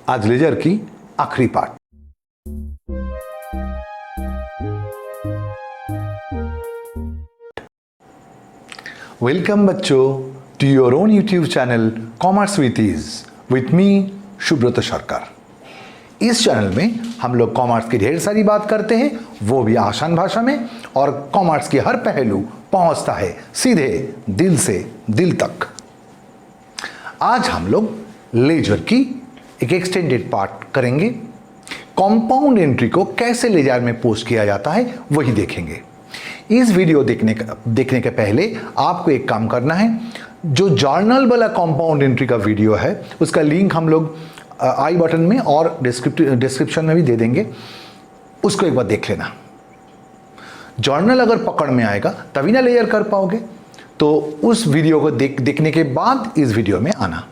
आज लेजर की आखिरी पार्ट। वेलकम बच्चों to your own YouTube channel commerce with ease with me Subrata Sarkar. इस चैनल में हम लोग कॉमर्स की ढेर सारी बात करते हैं, वो भी आसान भाषा में, और कॉमर्स की हर पहलू पहुंचता है सीधे दिल से दिल तक। आज हम लोग लेजर की एक एक्सटेंडेड पार्ट करेंगे। कंपाउंड एंट्री को कैसे लेजर में पोस्ट किया जाता है वही देखेंगे। इस वीडियो देखने के पहले आपको एक काम करना है। जो जर्नल वाला कंपाउंड एंट्री का वीडियो है उसका लिंक हम लोग आई बटन में और डिस्क्रिप्शन में भी दे देंगे, उसको एक बार देख लेना। जर्नल अगर पकड़ में आएगा तभी ना लेजर कर पाओगे, तो उस वीडियो को देखने के बाद इस वीडियो में आना।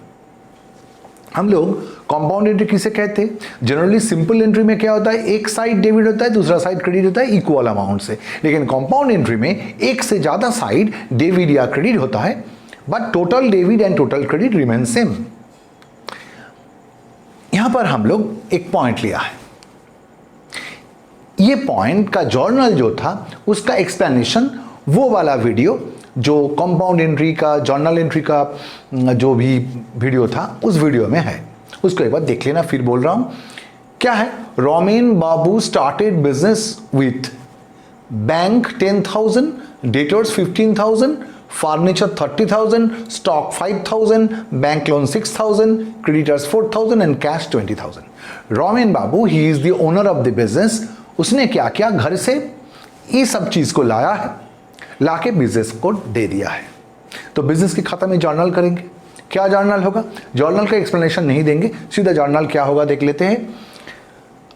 हम लोग कंपाउंड एंट्री किसे कहते हैं? जनरली सिंपल एंट्री में क्या होता है, एक साइड डेबिट होता है, दूसरा साइड क्रेडिट होता है इक्वल अमाउंट से। लेकिन कंपाउंड एंट्री में एक से ज्यादा साइड डेबिट या क्रेडिट होता है, but total debit and total credit remain same. यहां पर हम लोग एक पॉइंट लिया है। ये पॉइंट का जर्नल जो था उसका एक्सप्लेनेशन वो वाला वीडियो जो कंपाउंड एंट्री का जर्नल एंट्री का जो भी वीडियो था उस वीडियो में है, उसको एक बार देख लेना। फिर बोल रहा हूं क्या है। Romen Babu started business with bank 10,000, debtors 15,000, furniture 30,000, stock 5,000, bank loan 6,000, creditors 4,000 and cash 20,000। Romen Babu ही is the owner of the business. उसने क्या किया, घर से ये सब चीज को लाया है, लाके बिजनेस को दे दिया है। तो बिजनेस के खाता में जर्नल करेंगे। क्या जर्नल होगा? जर्नल का एक्सप्लेनेशन नहीं देंगे, सीधा जर्नल क्या होगा देख लेते हैं।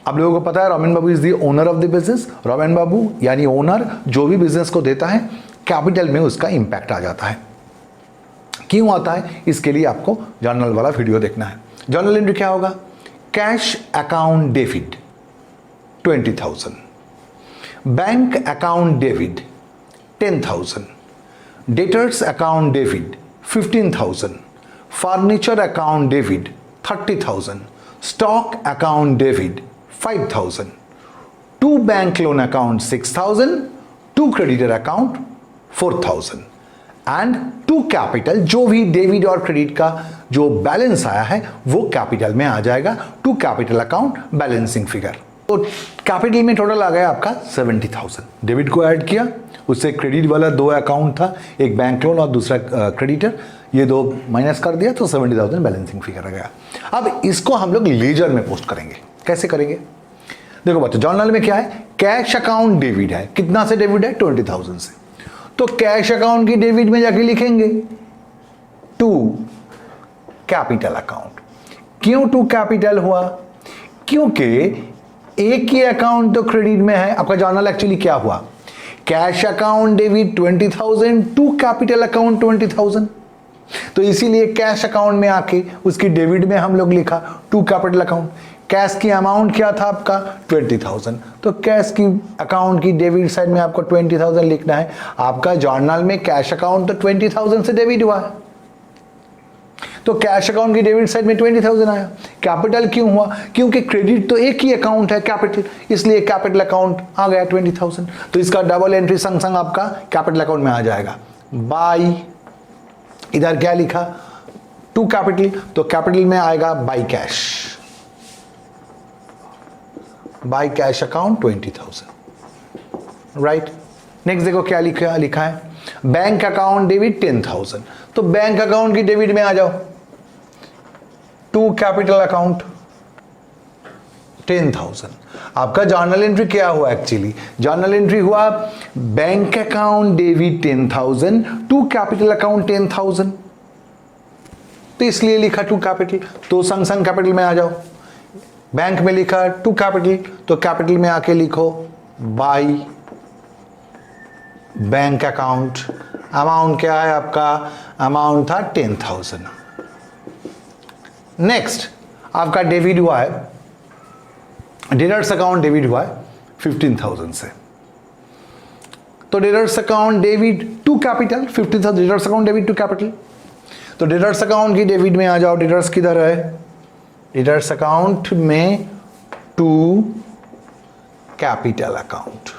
आप लोगों को पता है Romen Babu is the owner of the business. Romen Babu यानी ओनर जो भी बिजनेस को देता है कैपिटल में उसका इंपैक्ट आ जाता है। क्यों आता है इसके लिए आपको जर्नल वाला वीडियो देखना है। जर्नल एंट्री क्या होगा? Cash account debit 20,000, bank account debit 10,000, debtors account debit 15,000, furniture account debit 30,000, stock account debit 5,000, to bank loan account 6,000, to creditor account 4,000 and to capital. जो भी डेबिट और क्रेडिट का जो बैलेंस आया है वो कैपिटल में आ जाएगा, to capital account balancing figure. तो कैपिटल में टोटल आ गया आपका 70,000। डेबिट को ऐड किया, उससे क्रेडिट वाला दो अकाउंट था, एक बैंक लोन और दूसरा क्रेडिटर, ये दो माइनस कर दिया तो 70,000 बैलेंसिंग फिगर आ गया। अब इसको हम लोग लेजर में पोस्ट करेंगे। कैसे करेंगे देखो बच्चों, जर्नल में क्या है, कैश अकाउंट डेबिट है। कितना से डेबिट है? 20,000 से। तो कैश अकाउंट की डेबिट में जाके लिखेंगे टू कैपिटल अकाउंट। क्यों टू कैपिटल हुआ? क्योंकि एक ही अकाउंट तो क्रेडिट में है। आपका जर्नल एक्चुअली क्या हुआ, cash account debit 20,000, to capital account 20,000। तो इसीलिए कैश अकाउंट में आके उसकी डेबिट में हम लोग लिखा टू कैपिटल अकाउंट। कैश की अमाउंट क्या था आपका? 20,000। तो कैश की अकाउंट की डेबिट साइड में आपको 20,000 लिखना है। आपका जर्नल में कैश अकाउंट तो 20,000 से डेबिट हुआ है, तो कैश अकाउंट की डेबिट साइड में 20,000 आया। कैपिटल क्यों हुआ? क्योंकि क्रेडिट तो एक ही अकाउंट है कैपिटल, इसलिए कैपिटल अकाउंट आ गया 20,000। तो इसका डबल एंट्री संग संग आपका कैपिटल अकाउंट में आ जाएगा। बाई, इधर क्या लिखा? टू कैपिटल, तो कैपिटल में आएगा by cash, by cash account 20,000, right. Next देखो क्या लिखा है, बैंक अकाउंट डेबिट 10,000। तो बैंक अकाउंट की डेबिट में आ जाओ, टू कैपिटल अकाउंट 10,000। आपका जर्नल एंट्री क्या हुआ? एक्चुअली जर्नल एंट्री हुआ bank account debit 10,000, to capital account 10,000, तो इसलिए लिखा टू कैपिटल। तो संग संग कैपिटल में आ जाओ। बैंक में लिखा टू कैपिटल, तो कैपिटल में आके लिखो बाई बैंक अकाउंट। अमाउंट क्या है आपका? अमाउंट था 10,000। नेक्स्ट आपका डेबिट हुआ है, डेटर्स अकाउंट डेबिट हुआ है 15,000 से। तो debtors account debit to capital 15,000, debtors account debit to capital. तो डेटर्स अकाउंट की डेबिट में आ जाओ। डेटर्स किधर है? डेटर्स अकाउंट में टू कैपिटल अकाउंट।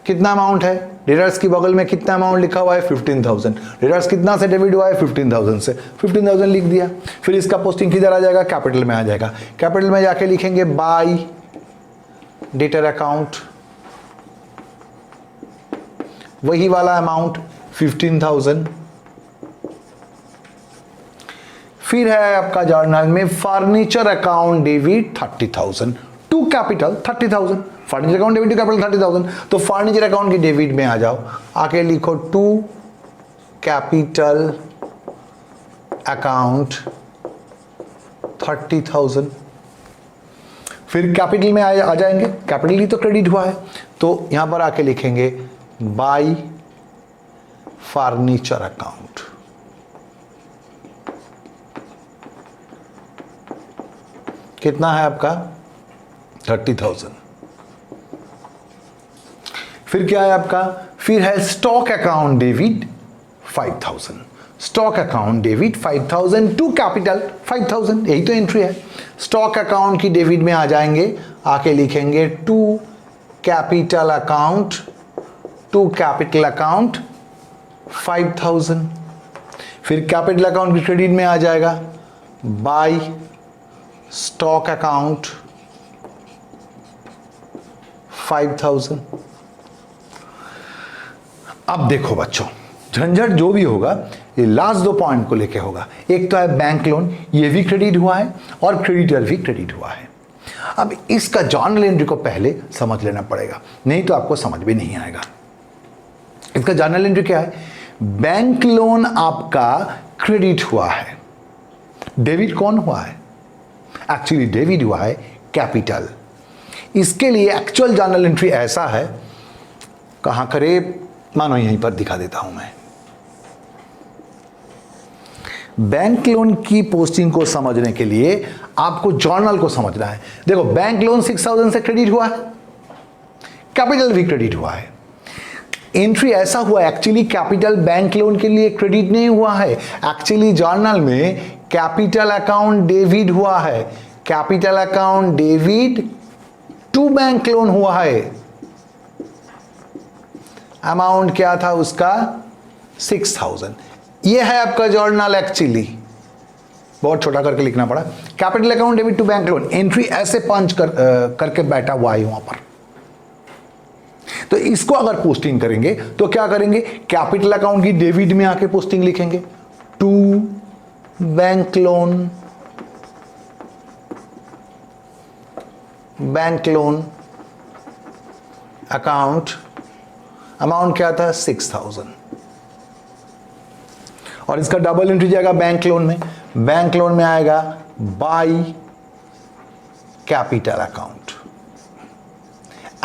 कितना अमाउंट है? डेटर्स की बगल में कितना अमाउंट लिखा हुआ है? 15,000। डेटर्स कितना से डेबिट हुआ है? 15,000 से। 15,000 लिख दिया। फिर इसका पोस्टिंग किधर आ जाएगा? कैपिटल में आ जाएगा। कैपिटल में जाके लिखेंगे बाय डेटर अकाउंट, वही वाला अमाउंट 15,000। फिर है आपका जर्नल में furniture account debit 30,000 to capital 30,000। Furniture account debit to capital 30,000। तो फर्नीचर अकाउंट की डेबिट में आ जाओ, आके लिखो टू कैपिटल अकाउंट 30,000। फिर कैपिटल में आ जाएंगे, कैपिटल ही तो क्रेडिट हुआ है, तो यहां पर आके लिखेंगे बाय फर्नीचर अकाउंट। कितना है आपका? 30,000। फिर क्या है आपका? फिर है stock account debit 5,000। Stock account debit 5,000 to capital 5,000, यही तो एंट्री है। स्टॉक अकाउंट की डेबिट में आ जाएंगे, आके लिखेंगे टू कैपिटल अकाउंट 5,000। फिर कैपिटल अकाउंट की क्रेडिट में आ जाएगा बाय स्टॉक अकाउंट 5,000। अब देखो बच्चों, झंझट जो भी होगा ये लास्ट दो पॉइंट को लेके होगा। एक तो है बैंक लोन, ये भी क्रेडिट हुआ है और क्रेडिटर भी क्रेडिट हुआ है। अब इसका जर्नल एंट्री को पहले समझ लेना पड़ेगा, नहीं तो आपको समझ में नहीं आएगा। इसका जर्नल एंट्री क्या है? बैंक लोन आपका क्रेडिट हुआ है। डेबिट कौन हुआ है? एक्चुअली डेबिट हुआ है कैपिटल। इसके लिए एक्चुअल जर्नल एंट्री ऐसा है, कहां करे, मानो यहीं पर दिखा देता हूं मैं। बैंक लोन की पोस्टिंग को समझने के लिए आपको जर्नल को समझना है। देखो, बैंक लोन 6,000 से क्रेडिट हुआ है, कैपिटल भी क्रेडिट हुआ है। एंट्री ऐसा हुआ, एक्चुअली कैपिटल बैंक लोन के लिए क्रेडिट नहीं हुआ है। एक्चुअली जर्नल में कैपिटल अकाउंट डेबिट हुआ है। Capital account debit to bank loan हुआ है। अमाउंट क्या था उसका? 6,000। यह है आपका जर्नल। एक्चुअली बहुत छोटा करके लिखना पड़ा। Capital account debit to bank loan, entry ऐसे पंच करके बैठा हुआ है वहां पर। तो इसको अगर पोस्टिंग करेंगे तो क्या करेंगे? कैपिटल अकाउंट की डेबिट में आके पोस्टिंग लिखेंगे to bank loan account, amount क्या था? 6,000। और इसका डबल एंट्री जाएगा बैंक लोन में। बैंक लोन में आएगा बाय कैपिटल अकाउंट।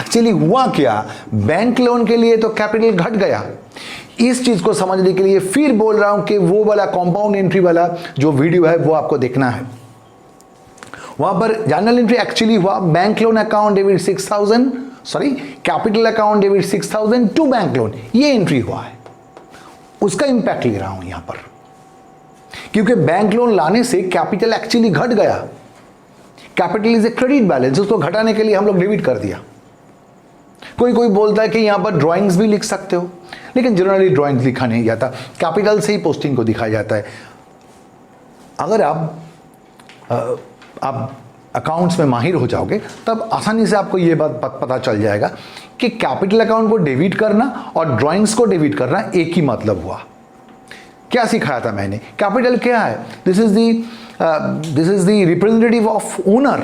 एक्चुअली हुआ क्या, बैंक लोन के लिए तो कैपिटल घट गया। इस चीज को समझने के लिए फिर बोल रहा हूं कि वो वाला कंपाउंड एंट्री वाला जो वीडियो है वो आपको देखना है। वहां पर जर्नल एंट्री एक्चुअली हुआ bank loan account debit 6,000, sorry capital account debit 6,000 to bank loan, ये एंट्री हुआ है। उसका इंपैक्ट ले रहा हूं यहां पर, क्योंकि बैंक लोन लाने से कैपिटल एक्चुअली घट गया। Capital is a credit balance, उसको घटाने के लिए हम लोग डेबिट कर दिया। कोई कोई बोलता है कि यहां पर ड्राइंग्स भी लिख सकते हो, लेकिन जनरली ड्राइंग्स लिखा नहीं जाता, कैपिटल से ही पोस्टिंग को दिखाया जाता है। अगर आप अकाउंट्स में माहिर हो जाओगे तब आसानी से आपको ये बात पता चल जाएगा कि कैपिटल अकाउंट को डेबिट करना और ड्राइंग्स को डेबिट करना एक ही मतलब हुआ। क्या सिखाया था मैंने? कैपिटल क्या है? This is the representative of owner.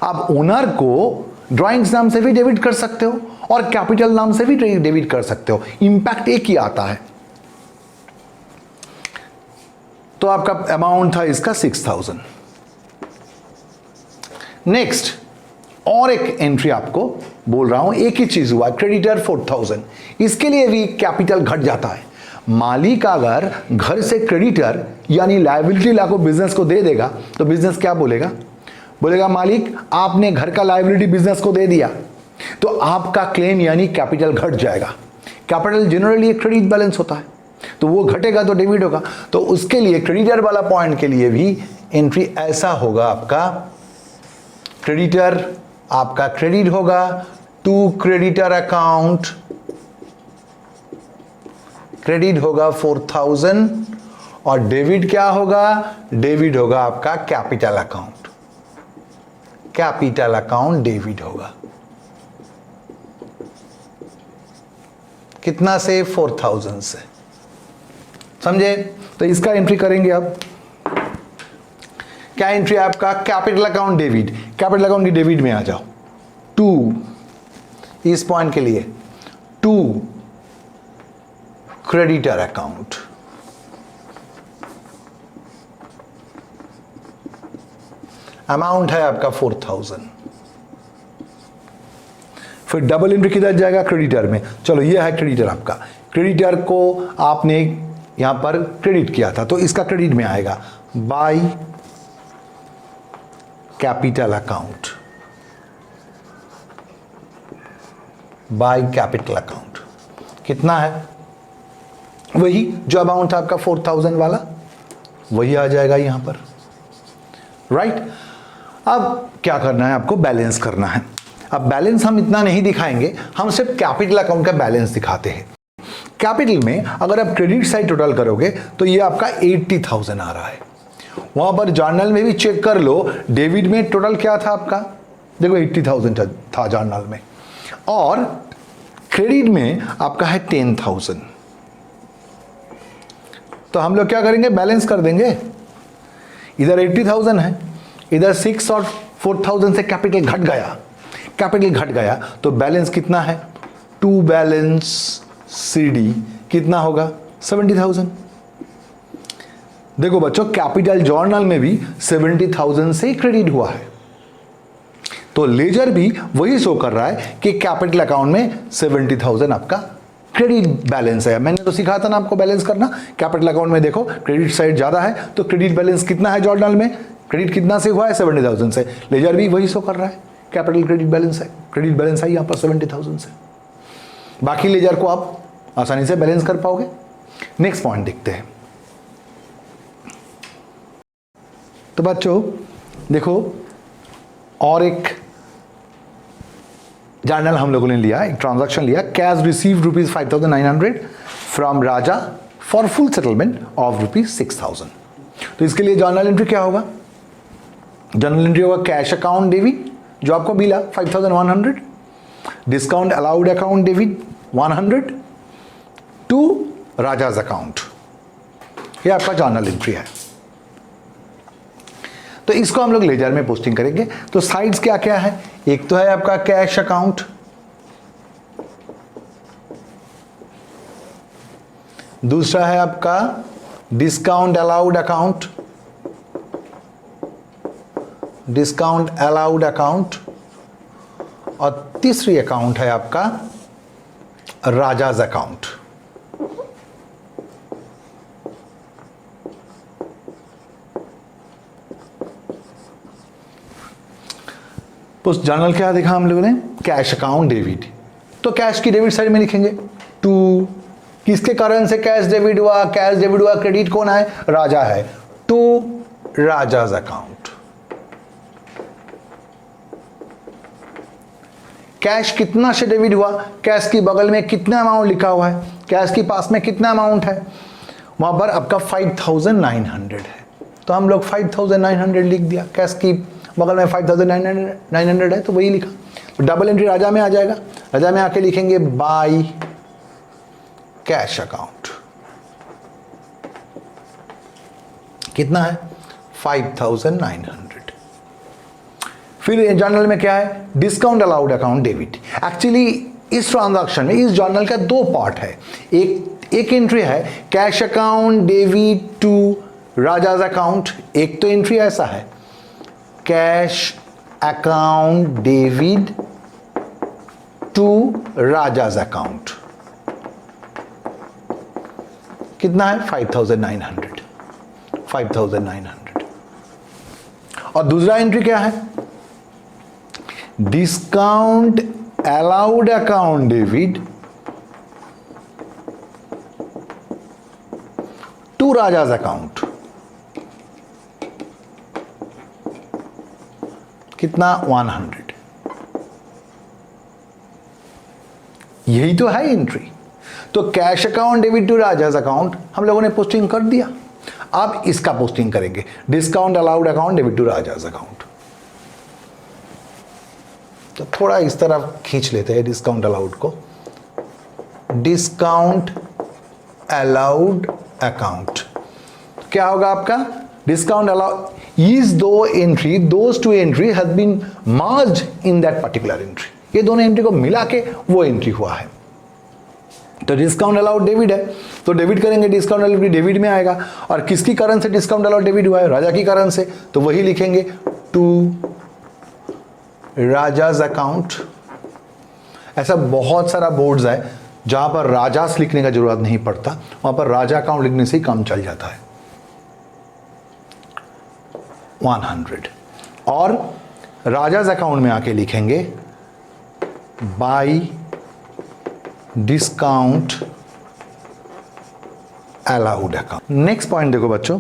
आप ओनर को ड्राइंग्स नाम से भी डेबिट कर सकते हो और कैपिटल नाम से भी डेबिट कर सकते हो, इंपैक्ट एक ही आता है। तो आपका अमाउंट था इसका 6,000। नेक्स्ट और एक एंट्री आपको बोल रहा हूं, एक ही चीज हुआ, क्रेडिटर 4,000। इसके लिए भी कैपिटल घट जाता है। मालिक अगर घर से क्रेडिटर यानी लायबिलिटी ला को बिजनेस को दे देगा तो बिजनेस क्या बोलेगा? बोलेगा मालिक आपने घर का लायबिलिटी बिजनेस को दे दिया, तो आपका क्लेम यानी कैपिटल घट जाएगा। कैपिटल जनरली एक क्रेडिट बैलेंस होता है, तो वो घटेगा तो डेबिट होगा। तो उसके लिए क्रेडिटर वाला पॉइंट के लिए भी एंट्री ऐसा होगा, आपका क्रेडिटर आपका क्रेडिट होगा टू क्रेडिटर अकाउंट, क्रेडिट होगा 4000 और डेबिट क्या होगा, डेबिट होगा आपका capital account, capital account debit होगा। कितना से, 4000 से, समझे। तो इसका एंट्री करेंगे अब। क्या एंट्री है आपका, capital account debit, capital account की डेबिट में आ जाओ। टू, इस पॉइंट के लिए टू क्रेडिटर अकाउंट, अमाउंट है आपका 4000। फिर डबल एंट्री किधर जाएगा, क्रेडिटर में। चलो ये है क्रेडिटर आपका, क्रेडिटर को आपने यहां पर क्रेडिट किया था तो इसका क्रेडिट में आएगा by capital account, by capital account. कितना है, वही जो अमाउंट था आपका 4000 वाला, वही आ जाएगा यहां पर, राइट। अब क्या करना है आपको, बैलेंस करना है। अब बैलेंस हम इतना नहीं दिखाएंगे, हम सिर्फ कैपिटल अकाउंट का बैलेंस दिखाते हैं। कैपिटल में अगर आप क्रेडिट साइड टोटल करोगे तो ये आपका 80,000 आ रहा है। वहां पर जर्नल में भी चेक कर लो, डेबिट में टोटल क्या था आपका, देखो 80,000 था जर्नल में, और क्रेडिट में आपका है 10,000। तो हम लोग क्या करेंगे, बैलेंस कर देंगे। इधर 80,000 है, इधर 6 और 4,000 से कैपिटल घट गया, कैपिटल घट गया तो बैलेंस कितना है, टू बैलेंस CD कितना होगा, 70,000। देखो बच्चों, कैपिटल जर्नल में भी 70,000 से क्रेडिट हुआ है, तो लेजर भी वही शो कर रहा है कि कैपिटल अकाउंट में 70,000 आपका क्रेडिट बैलेंस है। मैंने तो सिखाया था ना आपको बैलेंस करना। कैपिटल अकाउंट में देखो क्रेडिट साइड ज्यादा है तो क्रेडिट बैलेंस कितना है जर्नल में, क्रेडिट कितना से हुआ है, 70,000 से। लेजर भी वही शो कर रहा है, कैपिटल क्रेडिट बैलेंस है, क्रेडिट बैलेंस है यहां पर 70,000 से। बाकी लेजर को आप आसानी से बैलेंस कर पाओगे। नेक्स्ट पॉइंट देखते हैं। तो बच्चों देखो, और एक जर्नल हम लोगों ने लिया, एक ट्रांजैक्शन लिया, cash received ₹5,900 from Raja for full settlement of ₹6,000। तो इसके लिए जर्नल एंट्री क्या होगा, जर्नल एंट्री होगा कैश अकाउंट डेबिट जो आपको मिला 5,100, discount allowed account debit 100 to Raja's account. ये आपका जर्नल एंट्री है। तो इसको हम लोग लेजर में पोस्टिंग करेंगे। तो साइड्स क्या क्या है, एक तो है आपका कैश अकाउंट, दूसरा है आपका discount allowed account, discount allowed account, और तीसरी अकाउंट है आपका राजाज अकाउंट। उस जर्नल क्या देखा हम लोगों ने, कैश अकाउंट डेबिट। तो कैश की डेबिट साइड में लिखेंगे टू, किसके कारण से कैश डेबिट हुआ, कैश डेबिट हुआ, क्रेडिट कौन है, राजा है, टू राजाज अकाउंट। कैश कितना से डेबिट हुआ, कैश की बगल में कितना अमाउंट लिखा हुआ है, कैश के पास में कितना अमाउंट है, वहां पर आपका 5,900 है, तो हम लोग 5,900 लिख दिया। कैश की बगल में 5,900 है तो वही लिखा। तो डबल एंट्री राजा में आ जाएगा, राजा में आके लिखेंगे बाय कैश अकाउंट। कितना है, 5,900। फिर जर्नल में क्या है, discount allowed account debit. Actually इस ट्रांजैक्शन में इस जर्नल का दो पार्ट है, एक एंट्री है cash account debit to Raja's account, एक तो एंट्री ऐसा है cash account debit to Raja's account. कितना है, 5,900, 5,900। और दूसरा एंट्री क्या है, discount allowed account debit Raja's account, कितना 100। यही तो है एंट्री। तो cash account debit to Raja's account हम लोगों ने पोस्टिंग कर दिया। अब इसका पोस्टिंग करेंगे, discount allowed account debit to Raja's account. तो थोड़ा इस तरफ खींच लेते हैं डिस्काउंट अलाउड को, डिस्काउंट अलाउड अकाउंट। क्या होगा आपका? Discount allowed is two entry, those two entry has been merged in that particular entry. ये दोनों एंट्री को मिला के वो एंट्री हुआ है। तो डिस्काउंट अलाउड डेबिट है, तो डेबिट करेंगे, डिस्काउंट अलाउड डेबिट में आएगा। और किसकी कारण से डिस्काउंट अलाउड डेबिट हुआ है? राजा की कारण से, तो वही लिखेंगे टू राजाज अकाउंट। ऐसा बहुत सारा बोर्ड्स है जहां पर राजास लिखने का जरूरत नहीं पड़ता, वहां पर राजा अकाउंट लिखने से ही काम चल जाता है। 100 और राजाज अकाउंट में आके लिखेंगे by discount allowed account. Next point देखो बच्चों,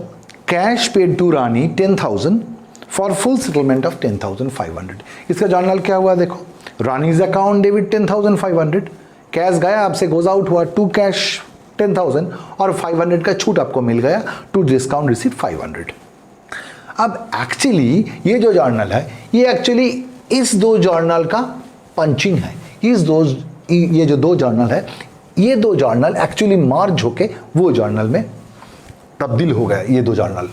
cash paid to Rani 10,000 for full settlement of 10,500। इसका जर्नल क्या हुआ देखो, रानीज अकाउंट डेबिट 10,500, कैश गया आपसे, गोज आउट हुआ टू कैश 10,000 और 500 का छूट आपको मिल गया, टू डिस्काउंट रिसीव 500। अब एक्चुअली ये जो जर्नल है ये एक्चुअली इस दो जर्नल का पंचिंग है। ये जो दो जर्नल है, ये दो जर्नल एक्चुअली मार्ज होके वो जर्नल में तब्दील हो गया। ये दो जर्नल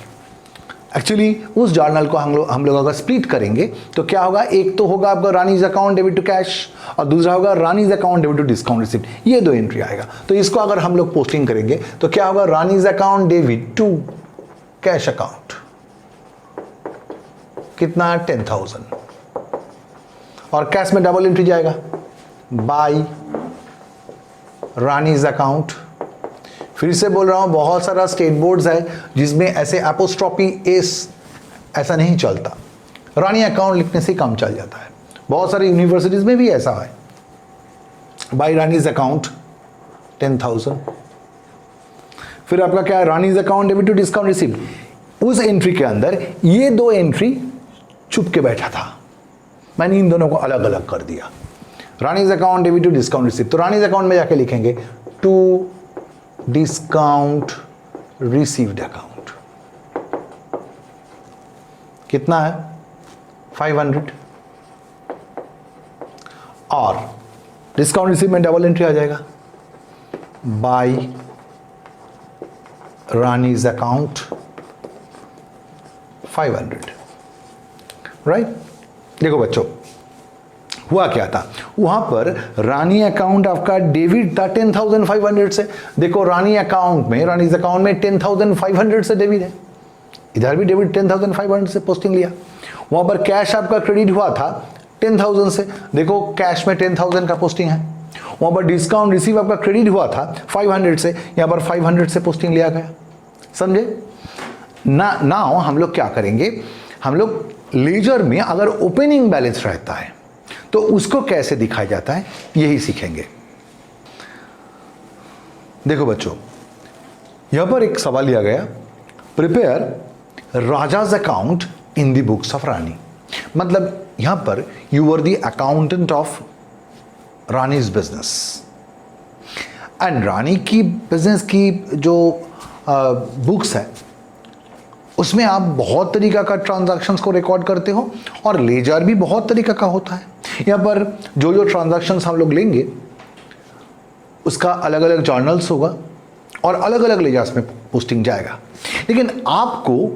एक्चुअली उस जर्नल को हम लोग अगर स्प्लिट करेंगे तो क्या होगा, एक तो होगा आपका Rani's account debit to cash और दूसरा होगा Rani's account debit to discount receipt. ये दो एंट्री आएगा। तो इसको अगर हम लोग पोस्टिंग करेंगे तो क्या होगा, Rani's account debit to cash account, कितना 10,000 और कैश में डबल एंट्री जाएगा बाय रानीज अकाउंट। फिर से बोल रहा हूं, बहुत सारा स्टेट बोर्ड्स है जिसमें ऐसे एपोस्ट्रोफी एस ऐसा नहीं चलता, रानी अकाउंट लिखने से काम चल जाता है। बहुत सारी यूनिवर्सिटीज में भी ऐसा है, बाय रानीज अकाउंट 10,000। फिर आपका क्या है, Rani's account debit to discount received. उस एंट्री के अंदर ये दो एंट्री छुप के बैठा था, मैंने इन दोनों को अलग अलग कर दिया। Rani's account debit to discount receive, तो रानीज अकाउंट में जाके लिखेंगे टू डिस्काउंट रिसीव्ड अकाउंट, कितना है 500 और डिस्काउंट रिसीव में डबल एंट्री आ जाएगा बाय रानीज अकाउंट 500, राइट। देखो बच्चों हुआ क्या था, वहां पर रानी अकाउंट आपका डेबिट था 10,500 से। देखो रानी अकाउंट में, रानीज अकाउंट में 10,500 से डेबिट है, इधर भी डेबिट 10,500 से पोस्टिंग लिया। वहां पर कैश आपका क्रेडिट हुआ था 10,000 से, देखो कैश में 10,000 का पोस्टिंग है। वहां पर डिस्काउंट रिसीव आपका क्रेडिट हुआ था 500 से, यहां पर 500 से पोस्टिंग लिया गया। समझे ना? नाउ हम लोग क्या करेंगे, हम लोग लेजर में अगर ओपनिंग बैलेंस रहता है तो उसको कैसे दिखाया जाता है यही सीखेंगे। देखो बच्चों, यहां पर एक सवाल लिया गया, prepare Raja's account in the books of Rani. मतलब यहां पर you were the accountant of Rani's business and Rani की बिजनेस की जो बुक्स है उसमें आप बहुत तरीका का ट्रांजैक्शंस को रिकॉर्ड करते हो और लेजर भी बहुत तरीका का होता है। यहाँ पर जो जो ट्रांजैक्शंस हम लोग लेंगे उसका अलग अलग जर्नल्स होगा और अलग अलग लेजर्स में पोस्टिंग जाएगा। लेकिन आपको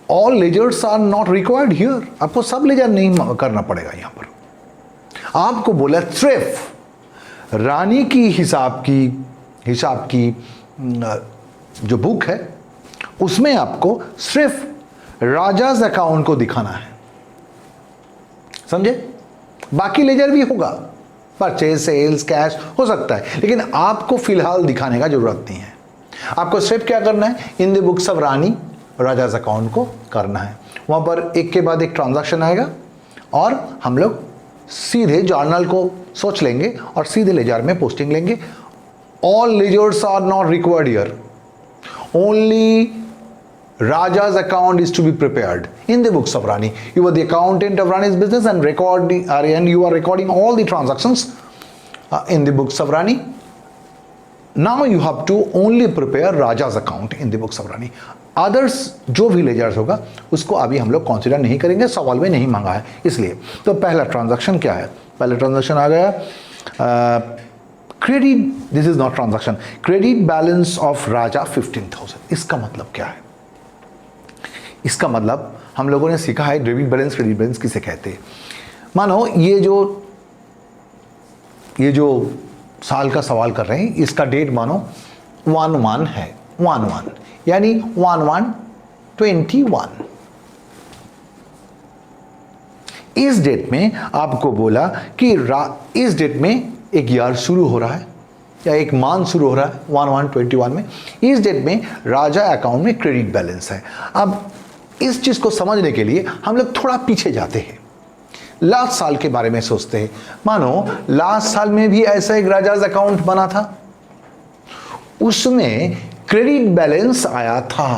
all ledgers are not required here, आपको सब लेजर नहीं करना पड़ेगा। यहाँ पर आपको बोला सिर्फ रानी की हिसाब की जो बुक है उसमें आपको सिर्फ राजाज अकाउंट को दिखाना है, समझे। बाकी लेजर भी होगा, परचेज सेल्स कैश हो सकता है, लेकिन आपको फिलहाल दिखाने का जरूरत नहीं है। आपको सिर्फ क्या करना है, इन the books of Rani rajas account को करना है। वहां पर एक के बाद एक ट्रांजैक्शन आएगा और हम लोग सीधे जर्नल को सोच लेंगे और सीधे लेजर में पोस्टिंग लेंगे। All ledgers are not required here, only Raja's account is to be prepared in the books of Rani. You are the accountant of Rani's business and you are recording all the transactions in the books of Rani. Now you have to only prepare Raja's account in the books of Rani. Others जो भी ledgers होगा उसको अभी हम लोग consider नहीं करेंगे, सवाल में नहीं मांगा है इसलिए। तो पहला ट्रांजैक्शन क्या है? पहला ट्रांजैक्शन आ गया credit, this is not transaction, credit balance of Raja 15,000। इसका मतलब क्या है? इसका मतलब हम लोगों ने सीखा है डेबिट बैलेंस क्रेडिट बैलेंस किसे कहते हैं। मानो ये जो साल का सवाल कर रहे हैं, इसका डेट मानो 1/1 है, 1/1 यानी 1/1/21। इस डेट में आपको बोला कि इस डेट में एक ईयर शुरू हो रहा है या एक मंथ शुरू हो रहा है 1/1/21 में। इस डेट में राजा अकाउंट में क्रेडिट बैलेंस है। अब इस चीज को समझने के लिए हम लोग थोड़ा पीछे जाते हैं, लास्ट साल के बारे में सोचते हैं। मानो लास्ट साल में भी ऐसा एक राजाज अकाउंट बना था, उसमें क्रेडिट बैलेंस आया था।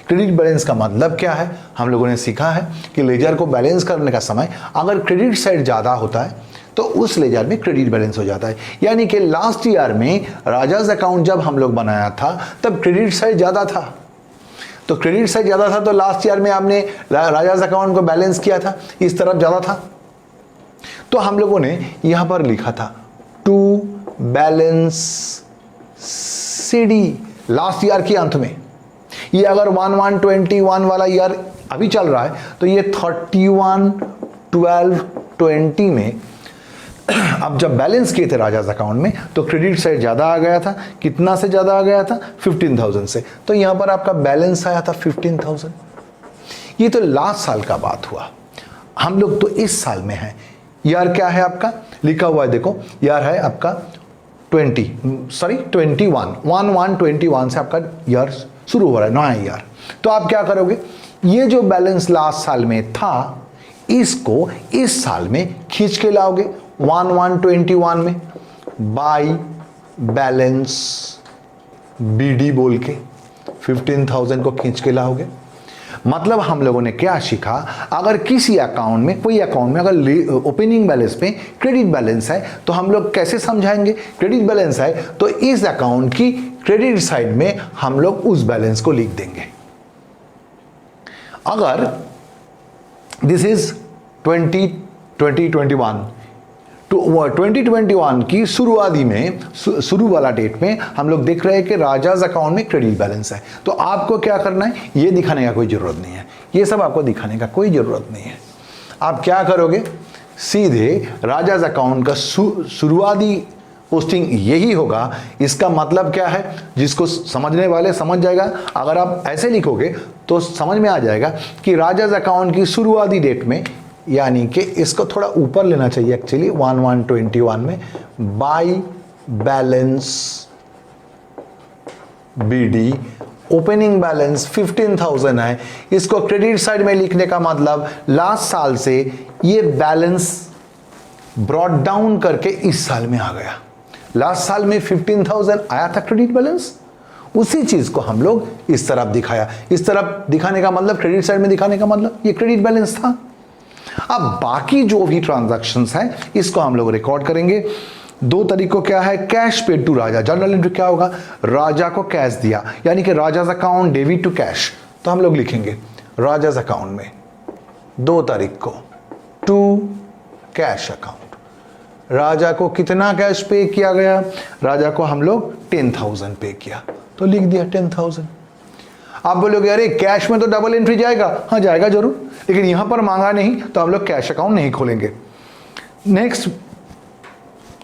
क्रेडिट बैलेंस का मतलब क्या है? हम लोगों ने सीखा है कि लेजर को बैलेंस करने का समय अगर क्रेडिट साइड ज़्यादा होता है तो उस लेजर में क्रेडिट बैलेंस हो जाता है। यानी कि लास्ट ईयर में राजाज अकाउंट जब हम लोग बनाया था तब क्रेडिट साइड ज़्यादा था, तो क्रेडिट साइड ज़्यादा था तो लास्ट ईयर में आपने राजाज अकाउंट को बैलेंस किया था, इस तरफ ज़्यादा था। तो हम लोगों ने यहाँ पर लिखा था to balance c d last year के अंत में। ये अगर 1/1/21 वाला ईयर अभी चल रहा है तो ये 31/12/20 में अब जब बैलेंस किए थे राजाज अकाउंट में तो क्रेडिट साइड ज़्यादा आ गया था। कितना से ज़्यादा आ गया था? 15,000 से। तो यहाँ पर आपका बैलेंस आया था 15,000। ये तो लास्ट साल का बात हुआ, हम लोग तो इस साल में हैं। ईयर क्या है आपका? लिखा हुआ है देखो, ईयर है आपका 21 1/1/21 से आपका ईयर शुरू हो रहा है, नया ईयर। तो आप क्या करोगे? ये जो बैलेंस लास्ट साल में था इसको इस साल में खींच के लाओगे 1/1/21 में बाई बैलेंस बीडी बोल के 15,000 को खींच के लाओगे। मतलब हम लोगों ने क्या सीखा? अगर किसी अकाउंट में, कोई अकाउंट में अगर ओपनिंग बैलेंस पे क्रेडिट बैलेंस है तो हम लोग कैसे समझाएंगे? क्रेडिट बैलेंस है तो इस अकाउंट की क्रेडिट साइड में हम लोग उस बैलेंस को लिख देंगे। अगर दिस इज 2021 की शुरुआती में, शुरू वाला डेट में हम लोग देख रहे हैं कि राजाज अकाउंट में क्रेडिट बैलेंस है। तो आपको क्या करना है? ये दिखाने का कोई ज़रूरत नहीं है, ये सब आपको दिखाने का कोई ज़रूरत नहीं है। आप क्या करोगे? सीधे राजाज अकाउंट का शुरुआती पोस्टिंग यही होगा। इसका मतलब क्या है? जिसको समझने वाले समझ जाएगा। अगर आप ऐसे लिखोगे तो समझ में आ जाएगा कि राजाज अकाउंट की शुरुआती डेट में, यानी कि इसको थोड़ा ऊपर लेना चाहिए एक्चुअली 1/1/21 में by balance b d opening balance 15,000 है। इसको क्रेडिट साइड में लिखने का मतलब लास्ट साल से ये बैलेंस ब्रॉट डाउन करके इस साल में आ गया। लास्ट साल में 15,000 आया था क्रेडिट बैलेंस, उसी चीज को हम लोग इस तरफ दिखाया। इस तरफ दिखाने का मतलब, क्रेडिट साइड में दिखाने का मतलब ये क्रेडिट बैलेंस था। अब बाकी जो भी ट्रांजैक्शंस हैं इसको हम लोग रिकॉर्ड करेंगे। दो तरीकों क्या है? Cash paid to Raja. Journal entry क्या होगा? राजा को कैश दिया, यानी कि Raja's account debit to cash. तो हम लोग लिखेंगे राजाज अकाउंट में 2 तारीख को टू कैश अकाउंट। राजा को कितना कैश पे किया गया? राजा को हम लोग 10,000 पे किया, तो लिख दिया 10,000। आप बोलोगे अरे कैश में तो डबल एंट्री जाएगा। हाँ जाएगा जरूर, लेकिन यहां पर मांगा नहीं तो हम लोग कैश अकाउंट नहीं खोलेंगे। नेक्स्ट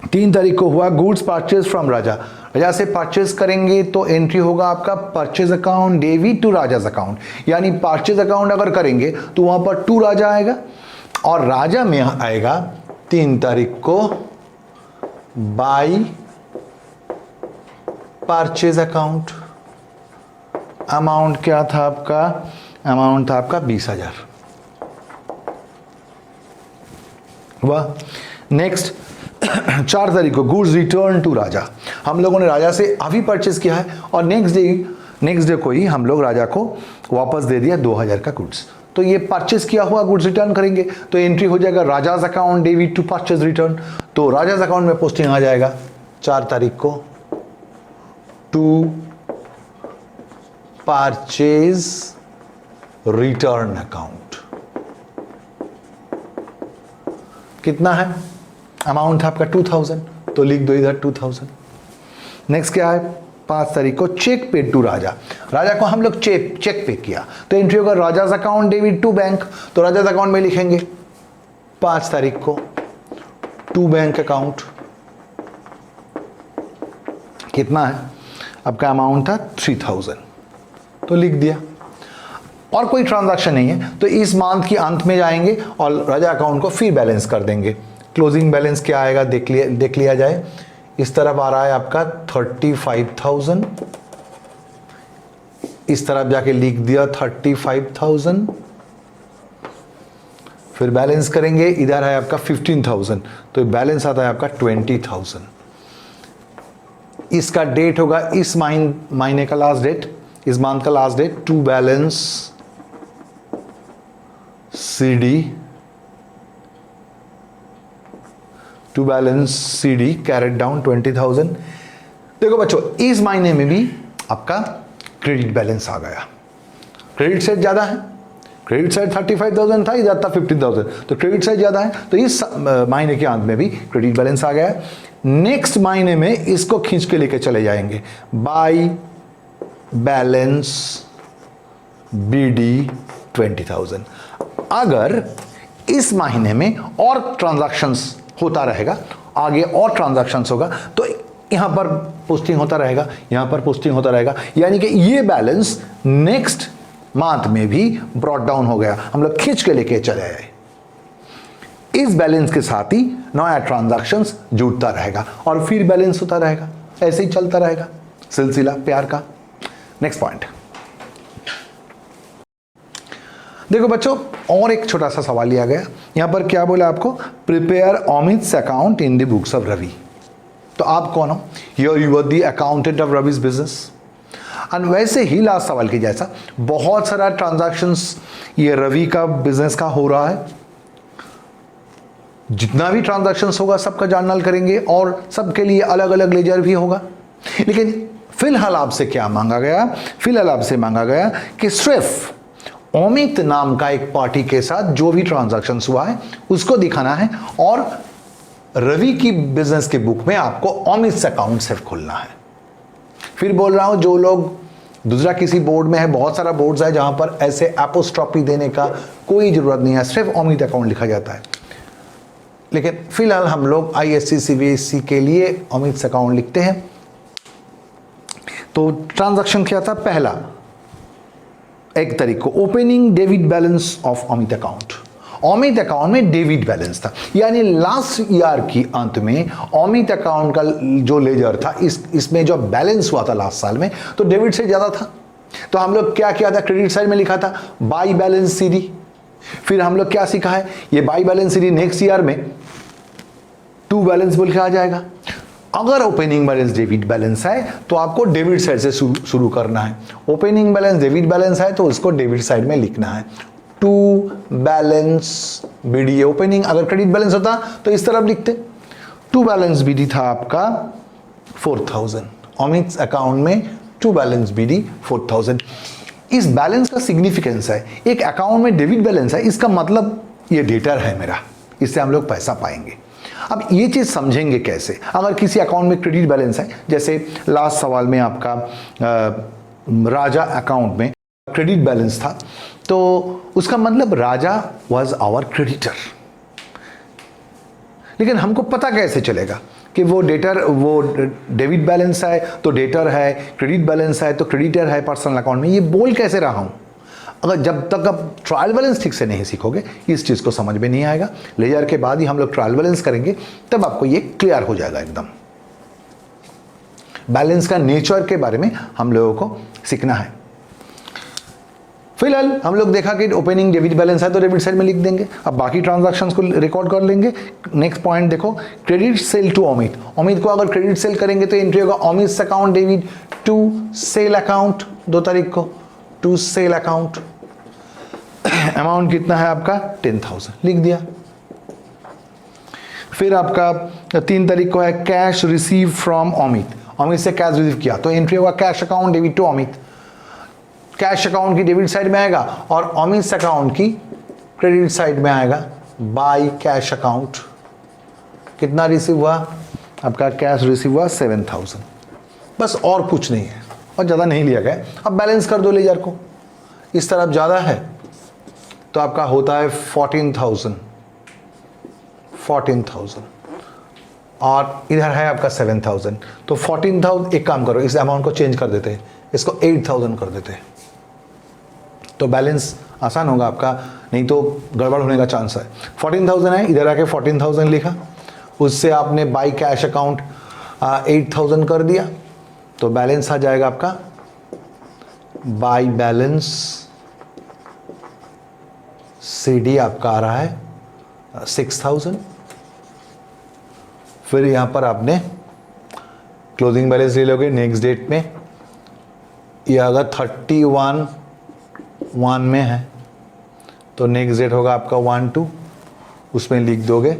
3 तारीख को हुआ goods purchase from Raja. Raja से परचेज करेंगे तो एंट्री होगा आपका purchase account debit to Raja's account, यानी परचेज अकाउंट अगर करेंगे तो वहां पर टू राजा आएगा और राजा में आएगा 3 तारीख को बाई परचेज अकाउंट। अमाउंट क्या था आपका? अमाउंट था आपका 20,000। वाह। नेक्स्ट 4 तारीख को गुड्स रिटर्न टू राजा। हम लोगों ने राजा से अभी परचेज किया है और नेक्स्ट डे नेक्स्ट डे को ही हम लोग राजा को वापस दे दिया 2000 का गुड्स। तो ये परचेस किया हुआ गुड्स रिटर्न करेंगे, तो एंट्री हो जाएगा Raja's account debit to purchase return. तो राजाज अकाउंट में पोस्टिंग आ जाएगा 4 तारीख को टू परचेज रिटर्न अकाउंट। कितना है अमाउंट था आपका 2000, तो लिख दो इधर 2000। नेक्स्ट क्या है 5 तारीख को cheque paid to Raja. Raja को हम लोग चेक पे किया, तो एंट्री होगा Raja's account debit to bank. तो राजाज अकाउंट में लिखेंगे 5 तारीख को टू बैंक अकाउंट। कितना है आपका अमाउंट था 3000, तो लिख दिया। और कोई ट्रांजैक्शन नहीं है, तो इस मंथ की अंत में जाएंगे और राजा अकाउंट को फिर बैलेंस कर देंगे। क्लोजिंग बैलेंस क्या आएगा देख लिया जाए। इस तरफ आ रहा है आपका 35,000, इस तरफ जाके लिख दिया 35,000। फिर बैलेंस करेंगे, इधर है आपका 15,000, तो बैलेंस आता है आपका 20,000। इसका डेट होगा इस महीने का लास्ट डेट, इस मंथ का last date. To balance c d, to balance c d carried down 20,000। देखो बच्चों, इस महीने में भी आपका क्रेडिट बैलेंस आ गया। क्रेडिट साइड ज्यादा है, क्रेडिट साइड 35,000 था, इधर था 15,000, तो क्रेडिट साइड ज्यादा है, तो इस महीने के अंत में भी क्रेडिट बैलेंस आ गया। नेक्स्ट महीने में इसको खींच के लेके चले जाएंगे, बाई बैलेंस बीडी 20,000। अगर इस महीने में और ट्रांजैक्शंस होता रहेगा, आगे और ट्रांजैक्शंस होगा, तो यहां पर पोस्टिंग होता रहेगा, यहां पर पोस्टिंग होता रहेगा, यानी कि ये बैलेंस नेक्स्ट मंथ में भी ब्रॉट डाउन हो गया, हम लोग खींच के लेके चले आए। इस बैलेंस के साथ ही नया ट्रांजैक्शंस जुड़ता रहेगा और फिर बैलेंस होता रहेगा, ऐसे ही चलता रहेगा सिलसिला प्यार का। नेक्स्ट पॉइंट देखो बच्चों, और एक छोटा सा सवाल लिया गया। यहां पर क्या बोला आपको, prepare Amit's account in the books of Ravi. तो आप कौन हो, here you are the accountant of Ravi's business. And वैसे ही लास्ट सवाल के जैसा बहुत सारा ट्रांजैक्शंस ये रवि का बिजनेस का हो रहा है। जितना भी ट्रांजैक्शंस होगा सबका जर्नल करेंगे और सबके लिए अलग अलग लेजर भी होगा। लेकिन फिलहाल आपसे क्या मांगा गया, फिलहाल आपसे मांगा गया कि सिर्फ अमित नाम का एक पार्टी के साथ जो भी ट्रांजैक्शंस हुआ है उसको दिखाना है, और रवि की बिजनेस के बुक में आपको अमित अकाउंट सिर्फ खोलना है। फिर बोल रहा हूं, जो लोग दूसरा किसी बोर्ड में है, बहुत सारा बोर्ड्स है जहां पर ऐसे एपोस्ट्रॉफी देने का कोई जरूरत नहीं है, सिर्फ अमित अकाउंट लिखा जाता है। लेकिन फिलहाल हम लोग ISC CBSE के लिए अमित अकाउंट लिखते हैं। तो ट्रांजैक्शन क्या था, पहला 1 तारीख को opening debit balance of Amit account. Amit account में डेबिट बैलेंस था, यानी लास्ट ईयर की अंत में अमित अकाउंट का जो लेजर था, इसमें जो बैलेंस हुआ था लास्ट साल में, तो डेबिट से ज्यादा था। तो हम लोग क्या किया था, क्रेडिट साइड में लिखा था बाई बैलेंस सीडी। फिर हम लोग क्या सीखा है, ये by balance CD next year में टू बैलेंस बोल के आ जाएगा। अगर ओपनिंग बैलेंस डेबिट बैलेंस है तो आपको डेबिट साइड से शुरू करना है। ओपनिंग बैलेंस डेबिट बैलेंस है तो उसको डेबिट साइड में लिखना है, टू बैलेंस बीडी। ओपनिंग अगर क्रेडिट बैलेंस होता तो इस तरफ लिखते। टू बैलेंस बीडी था आपका 4000, अमित अकाउंट में टू बैलेंस बीडी 4000। इस बैलेंस का सिग्निफिकेंस है, एक अकाउंट में डेबिट बैलेंस है, इसका मतलब ये डेटर है मेरा, इससे हम लोग पैसा पाएंगे। अब ये चीज समझेंगे कैसे, अगर किसी अकाउंट में क्रेडिट बैलेंस है, जैसे लास्ट सवाल में आपका राजा अकाउंट में क्रेडिट बैलेंस था, तो उसका मतलब राजा वाज आवर क्रेडिटर। लेकिन हमको पता कैसे चलेगा कि वो डेबिट बैलेंस है तो डेटर है, क्रेडिट बैलेंस है तो क्रेडिटर है पर्सनल अकाउंट में, ये बोल कैसे रहा हूं। अगर जब तक आप ट्रायल बैलेंस ठीक से नहीं सीखोगे इस चीज़ को समझ में नहीं आएगा। लेजर के बाद ही हम लोग ट्रायल बैलेंस करेंगे, तब आपको ये क्लियर हो जाएगा एकदम। बैलेंस का नेचर के बारे में हम लोगों को सीखना है। फिलहाल हम लोग देखा कि ओपनिंग डेबिट बैलेंस है तो डेबिट साइड में लिख देंगे। अब बाकी ट्रांजैक्शंस को रिकॉर्ड कर लेंगे। नेक्स्ट पॉइंट देखो, credit sale to Amit. Amit को अगर क्रेडिट सेल करेंगे तो एंट्री होगा Amit account debit to sale account, 2 तारीख को टू सेल अकाउंट। अमाउंट कितना है आपका 10,000 लिख दिया। फिर आपका 3 तारीख को है cash receive from Amit, Amit से कैश रिसीव किया तो एंट्री होगा cash account debit to Amit. Cash account की डेबिट साइड में आएगा और अमित अकाउंट की क्रेडिट साइड में आएगा बाय कैश अकाउंट। कितना रिसीव हुआ आपका, कैश रिसीव हुआ 7,000, बस और कुछ नहीं है और ज़्यादा नहीं लिया गया। अब बैलेंस कर दो लेजर को, इस तरफ ज़्यादा है तो आपका होता है 14,000 और इधर है आपका 7,000, तो 14,000। एक काम करो, इस अमाउंट को चेंज कर देते हैं, इसको 8,000 कर देते हैं तो बैलेंस आसान होगा आपका, नहीं तो गड़बड़ होने का चांस है। 14,000 है, इधर आके 14,000 लिखा, उससे आपने बाई कैश अकाउंट 8,000 कर दिया तो बैलेंस आ जाएगा आपका बाई बैलेंस CD आपका आ रहा है 6,000। फिर यहां पर आपने क्लोजिंग बैलेंस ले लोगे नेक्स्ट डेट में, यह अगर 31/1 में है तो नेक्स्ट डेट होगा आपका 1/2, उसमें लिख दोगे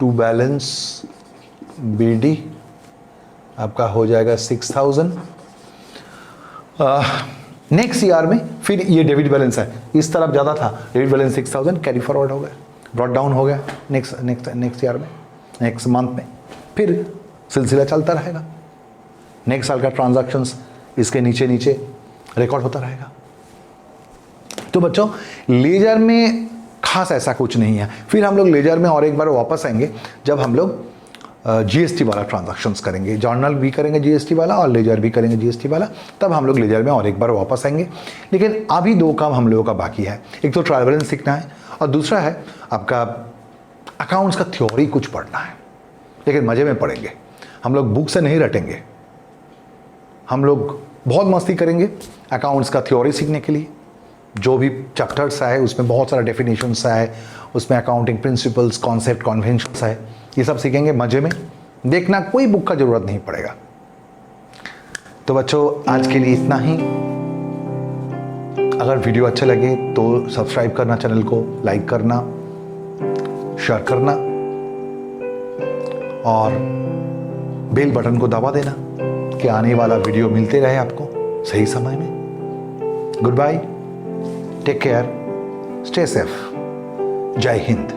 टू बैलेंस BD आपका हो जाएगा 6,000। नेक्स्ट ईयर में फिर ये डेबिट बैलेंस है, इस तरफ ज़्यादा था, डेबिट बैलेंस 6,000 कैरी फॉरवर्ड हो गया, ब्रॉट डाउन हो गया नेक्स्ट ईयर में, नेक्स्ट मंथ में, फिर सिलसिला चलता रहेगा। नेक्स्ट साल का ट्रांजैक्शंस इसके नीचे नीचे रिकॉर्ड होता रहेगा। तो बच्चों लेजर में खास ऐसा कुछ नहीं है। फिर हम लोग लेजर में और एक बार वापस आएंगे जब हम लोग GST वाला ट्रांजैक्शंस करेंगे, जर्नल भी करेंगे GST वाला और लेजर भी करेंगे GST वाला, तब हम लोग लेजर में और एक बार वापस आएंगे। लेकिन अभी 2 काम हम लोगों का बाकी है, एक तो ट्रायल बैलेंस सीखना है और दूसरा है आपका अकाउंट्स का थ्योरी कुछ पढ़ना है, लेकिन मज़े में पढ़ेंगे। हम लोग बुक से नहीं रटेंगे, हम लोग बहुत मस्ती करेंगे अकाउंट्स का थ्योरी सीखने के लिए। जो भी चैप्टर्स है उसमें बहुत सारा डेफिनेशंस है, उसमें अकाउंटिंग प्रिंसिपल्स, कॉन्सेप्ट, कन्वेंशंस है, ये सब सीखेंगे मज़े में। देखना कोई बुक का ज़रूरत नहीं पड़ेगा। तो बच्चों आज के लिए इतना ही। अगर वीडियो अच्छा लगे तो सब्सक्राइब करना, चैनल को लाइक करना, शेयर करना और बेल बटन को दबा देना कि आने वाला वीडियो मिलते रहे आपको सही समय में। Goodbye, take care, stay safe, जय हिंद।